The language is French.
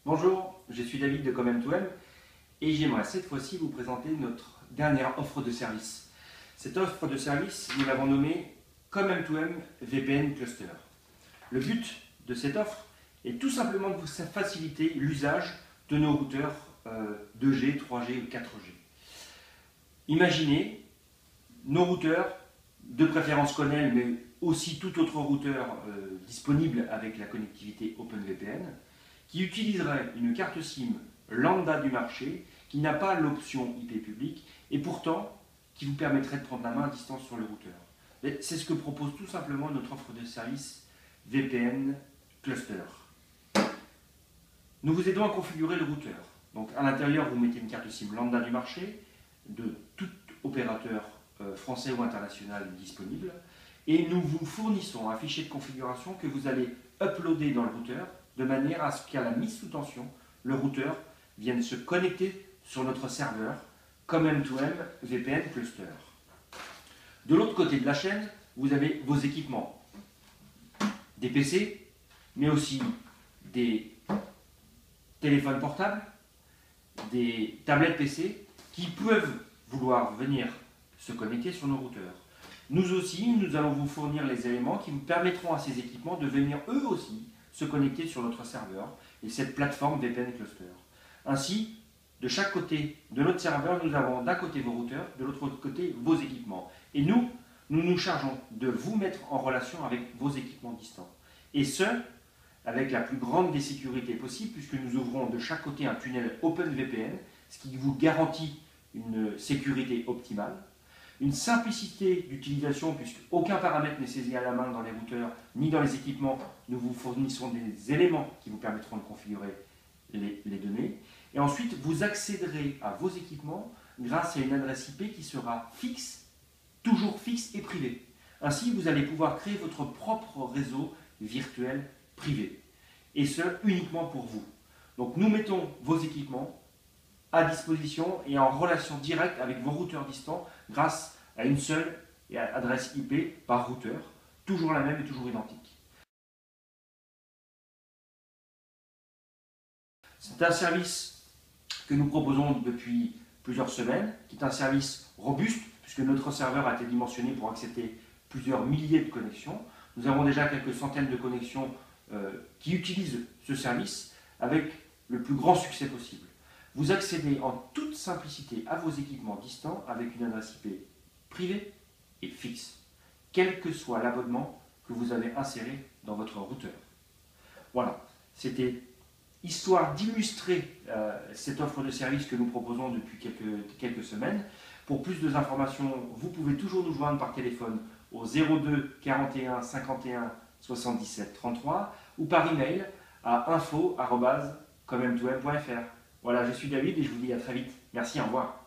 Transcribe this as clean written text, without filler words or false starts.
Bonjour, je suis David de Com2M et j'aimerais cette fois-ci vous présenter notre dernière offre de service. Cette offre de service, nous l'avons nommée Com2M VPN Cluster. Le but de cette offre est tout simplement de vous faciliter l'usage de nos routeurs 2G, 3G ou 4G. Imaginez nos routeurs, de préférence Conel, mais aussi tout autre routeur disponible avec la connectivité OpenVPN, qui utiliserait une carte SIM lambda du marché, qui n'a pas l'option IP publique, et pourtant qui vous permettrait de prendre la main à distance sur le routeur. C'est ce que propose tout simplement notre offre de service VPN Cluster. Nous vous aidons à configurer le routeur. Donc à l'intérieur, vous mettez une carte SIM lambda du marché, de tout opérateur français ou international disponible, et nous vous fournissons un fichier de configuration que vous allez uploader dans le routeur, de manière à ce qu'à la mise sous tension, le routeur vienne se connecter sur notre serveur Com2M VPN Cluster. De l'autre côté de la chaîne, vous avez vos équipements. Des PC, mais aussi des téléphones portables, des tablettes PC qui peuvent vouloir venir se connecter sur nos routeurs. Nous aussi, nous allons vous fournir les éléments qui vous permettront à ces équipements de venir eux aussi se connecter sur notre serveur et cette plateforme VPN Cluster. Ainsi, de chaque côté de notre serveur, nous avons d'un côté vos routeurs, de l'autre côté vos équipements. Et nous nous chargeons de vous mettre en relation avec vos équipements distants. Et ce, avec la plus grande des sécurités possibles, puisque nous ouvrons de chaque côté un tunnel OpenVPN, ce qui vous garantit une sécurité optimale, une simplicité d'utilisation, puisque aucun paramètre n'est saisi à la main dans les routeurs ni dans les équipements. Nous vous fournissons des éléments qui vous permettront de configurer les données. Et ensuite, vous accéderez à vos équipements grâce à une adresse IP qui sera fixe, toujours fixe et privée. Ainsi, vous allez pouvoir créer votre propre réseau virtuel privé. Et ce, uniquement pour vous. Donc, nous mettons vos équipements à disposition et en relation directe avec vos routeurs distants grâce à une seule adresse IP par routeur, toujours la même et toujours identique. C'est un service que nous proposons depuis plusieurs semaines, qui est un service robuste, puisque notre serveur a été dimensionné pour accepter plusieurs milliers de connexions. Nous avons déjà quelques centaines de connexions qui utilisent ce service avec le plus grand succès possible. Vous accédez en toute simplicité à vos équipements distants avec une adresse IP privée et fixe, quel que soit l'abonnement que vous avez inséré dans votre routeur. Voilà, c'était histoire d'illustrer cette offre de service que nous proposons depuis quelques semaines. Pour plus d'informations, vous pouvez toujours nous joindre par téléphone au 02 41 51 77 33 ou par email à info@com2m.fr. Voilà, je suis David et je vous dis à très vite. Merci, au revoir.